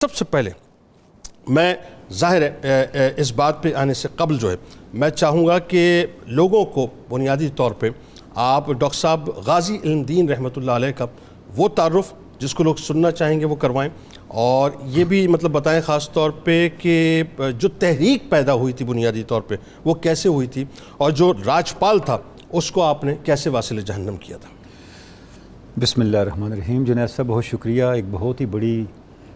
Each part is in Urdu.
سب سے پہلے میں ظاہر ہے اس بات پہ آنے سے قبل جو ہے میں چاہوں گا کہ لوگوں کو بنیادی طور پہ آپ ڈاکٹر صاحب غازی علم دین رحمۃ اللہ علیہ کا وہ تعارف جس کو لوگ سننا چاہیں گے وہ کروائیں، اور یہ بھی بتائیں خاص طور پہ کہ جو تحریک پیدا ہوئی تھی بنیادی طور پہ وہ کیسے ہوئی تھی، اور جو راجپال تھا اس کو آپ نے کیسے واصل جہنم کیا تھا۔ بسم اللہ الرحمن الرحیم۔ جنید صاحب بہت شکریہ، ایک بہت ہی بڑی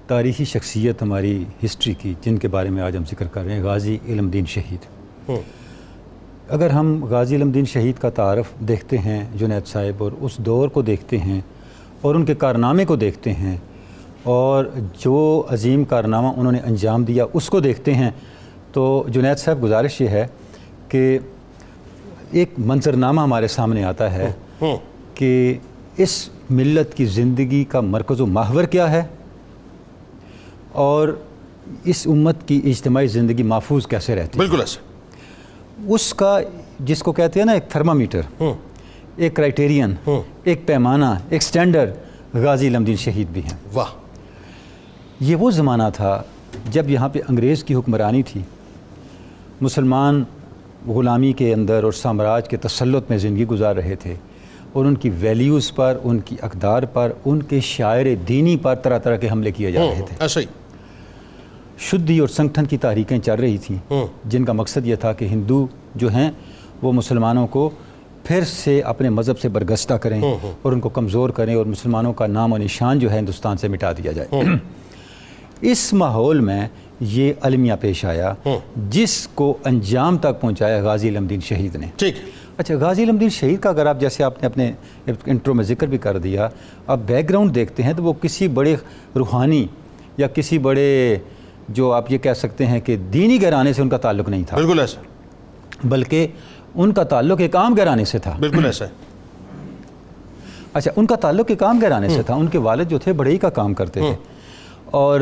تاریخی شخصیت ہماری ہسٹری کی جن کے بارے میں آج ہم ذکر کر رہے ہیں، غازی علم دین شہید۔ اگر ہم غازی علم دین شہید کا تعارف دیکھتے ہیں جنید صاحب، اور اس دور کو دیکھتے ہیں اور ان کے کارنامے کو دیکھتے ہیں اور جو عظیم کارنامہ انہوں نے انجام دیا اس کو دیکھتے ہیں، تو جنید صاحب گزارش یہ ہے کہ ایک منظرنامہ ہمارے سامنے آتا ہے کہ اس ملت کی زندگی کا مرکز و محور کیا ہے اور اس امت کی اجتماعی زندگی محفوظ کیسے رہتی ہے۔ بالکل ایسے اس کا جس کو کہتے ہیں نا ایک تھرمامیٹر، ایک کرائٹیرین، ایک پیمانہ، ایک سٹینڈرڈ غازی علم دین شہید بھی ہیں۔ واہ! یہ وہ زمانہ تھا جب یہاں پہ انگریز کی حکمرانی تھی، مسلمان غلامی کے اندر اور سامراج کے تسلط میں زندگی گزار رہے تھے، اور ان کی ویلیوز پر، ان کی اقدار پر، ان کے شاعر دینی پر طرح طرح کے حملے کیے جا رہے تھے۔ ایسا ہی شدی اور سنگٹھن کی تحریکیں چل رہی تھیں جن کا مقصد یہ تھا کہ ہندو جو ہیں وہ مسلمانوں کو پھر سے اپنے مذہب سے برگشتہ کریں اور ان کو کمزور کریں، اور مسلمانوں کا نام و نشان جو ہے ہندوستان سے مٹا دیا جائے۔ اس ماحول میں یہ المیہ پیش آیا جس کو انجام تک پہنچایا غازی علم دین شہید نے۔ ٹھیک۔ اچھا، غازی علم دین شہید کا اگر آپ جیسے آپ نے اپنے انٹرو میں ذکر بھی کر دیا، اب بیک گراؤنڈ دیکھتے ہیں تو وہ کسی بڑے روحانی یا کسی بڑے جو آپ یہ کہہ سکتے ہیں کہ دینی گھرانے سے ان کا تعلق نہیں تھا، بالکل ایسا، بلکہ ان کا تعلق ایک عام گھرانے سے تھا۔ بالکل ایسا ہے۔ اچھا، ان کا تعلق ایک عام گھرانے سے تھا، ان کے والد جو تھے بڑھئی کا کام کرتے تھے، اور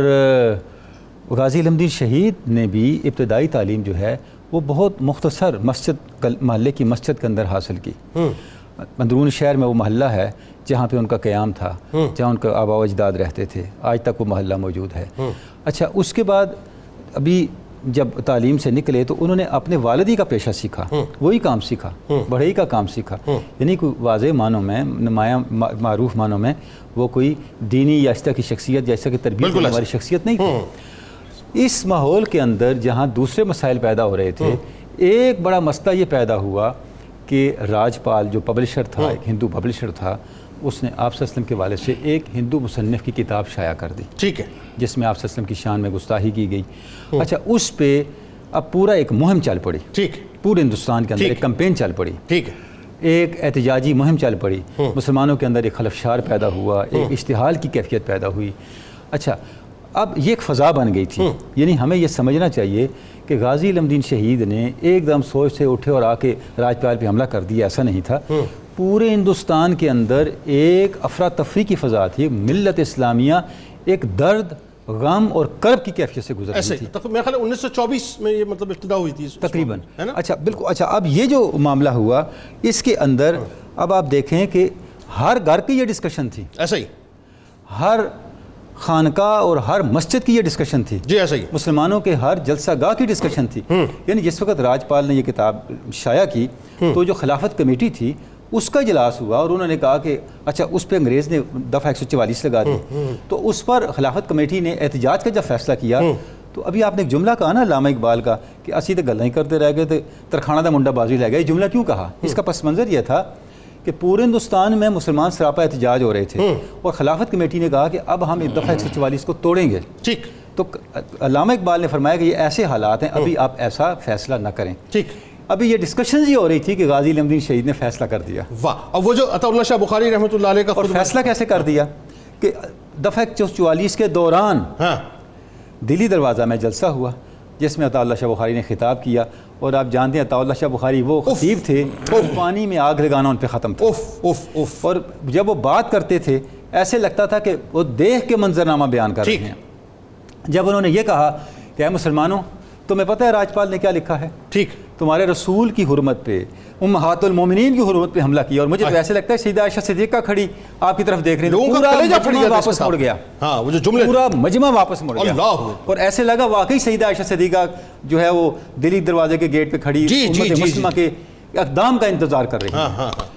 غازی علم دین شہید نے بھی ابتدائی تعلیم جو ہے وہ بہت مختصر مسجد محلے کی مسجد کے اندر حاصل کی۔ اندرون شہر میں وہ محلہ ہے جہاں پہ ان کا قیام تھا، جہاں ان کا آبا و اجداد رہتے تھے، آج تک وہ محلہ موجود ہے۔ اچھا، اس کے بعد ابھی جب تعلیم سے نکلے تو انہوں نے اپنے والدی کا پیشہ سیکھا، وہی کام سیکھا، بڑھئی کا کام سیکھا، یعنی کوئی واضح معنوں میں، نمایاں معروف معنوں میں وہ کوئی دینی یا اس طرح کی شخصیت یا اس طرح کی تربیت کرنے والی شخصیت نہیں تھی۔ اس ماحول کے اندر جہاں دوسرے مسائل پیدا ہو رہے تھے، ایک بڑا مسئلہ یہ پیدا ہوا کہ راجپال جو پبلشر تھا، ایک ہندو پبلشر تھا، اس نے آپ صلی اللہ علیہ وسلم کے والد سے ایک ہندو مصنف کی کتاب شائع کر دی، ٹھیک ہے، جس میں آپ صلی اللہ علیہ وسلم کی شان میں گستاخی کی گئی۔ اچھا، اس پہ اب پورا ایک مہم چل پڑی، ٹھیک، پورے ہندوستان کے اندر ایک کمپین چل پڑی، ٹھیک ہے، ایک احتجاجی مہم چل پڑی، مسلمانوں کے اندر ایک خلفشار پیدا ہوا، ایک اشتعال کی کیفیت پیدا ہوئی۔ اچھا، اب یہ ایک فضا بن گئی تھی، یعنی ہمیں یہ سمجھنا چاہیے کہ غازی علم دین شہید نے ایک دم سوچ سے اٹھے اور آ کے راجپال پہ حملہ کر دیا، ایسا نہیں تھا۔ پورے ہندوستان کے اندر ایک افراتفری کی فضا تھی، ملت اسلامیہ ایک درد، غم اور کرب کی کیفیت سے گزر رہی تھی۔ میرا خیال ہے 1924 میں یہ ابتدا ہوئی تھی تقریباً۔ اچھا، بالکل۔ اچھا، اب یہ جو معاملہ ہوا اس کے اندر اب آپ دیکھیں کہ ہر گھر کی یہ ڈسکشن تھی، ایسا ہی، ہر خانقاہ اور ہر مسجد کی یہ ڈسکشن تھی، جی ایسا ہی، مسلمانوں کے ہر جلسہ گاہ کی ڈسکشن تھی۔ یعنی جس وقت راجپال نے یہ کتاب شائع کی تو جو خلافت کمیٹی تھی اس کا اجلاس ہوا، اور انہوں نے کہا کہ اچھا، اس پہ انگریز نے دفعہ 144 لگا دی، تو اس پر خلافت کمیٹی نے احتجاج کا جب فیصلہ کیا تو ابھی آپ نے ایک جملہ کہا نا علامہ اقبال کا کہ اسی تو گلیں ہی کرتے رہ گئے تھے، ترخانہ دا منڈا بازی لے گیا۔ یہ جملہ کیوں کہا؟ اس کا پس منظر یہ تھا کہ پورے ہندوستان میں مسلمان سراپا احتجاج ہو رہے تھے، اور خلافت کمیٹی نے کہا کہ اب ہم ایک دفعہ 144 کو توڑیں گے۔ ٹھیک، تو علامہ اقبال نے فرمایا کہ یہ ایسے حالات ہیں، ابھی آپ ایسا فیصلہ نہ کریں۔ ٹھیک، ابھی یہ ڈسکشنز ہی ہو رہی تھی کہ غازی علم دین شہید نے فیصلہ کر دیا۔ واہ! اور وہ جو عطا اللہ شاہ بخاری رحمۃ اللہ علیہ کا اور فیصلہ کیسے کر دیا کہ دفعہ 144 کے دوران دلی دروازہ میں جلسہ ہوا جس میں عطا اللہ شاہ بخاری نے خطاب کیا، اور آپ جانتے ہیں عطا اللہ شاہ بخاری وہ خطیب تھے، پانی میں آگ لگانا ان پہ ختم تھا۔ اور جب وہ بات کرتے تھے ایسے لگتا تھا کہ وہ دیکھ کے منظرنامہ بیان کر رہے ہیں۔ جب انہوں نے یہ کہا کہ اے مسلمانوں، تمہیں پتہ ہے راجپال نے کیا لکھا ہے؟ ٹھیک، تمہارے رسول کی حرمت پہ، امہات المومنین کی حرمت پہ حملہ کیا. اور مجھے تو ایسے لگتا ہے سیدہ عائشہ صدیقہ کھڑی آپ کی طرف دیکھ رہی لوگوں تھی، کا پورا کلیجہ پھٹ مجمع گیا تھا اس واپس کے مڑ ساتھ. گیا، ہاں وہ جو جملے پورا مجمع واپس مڑ گیا. اللہ. اور ایسے لگا واقعی سیدہ عائشہ صدیقہ جو ہے وہ دلی دروازے کے گیٹ پہ کھڑی جی، جی، امت جی، مسلمہ کے اقدام کا انتظار کر رہی ہاں ہے. ہاں ہاں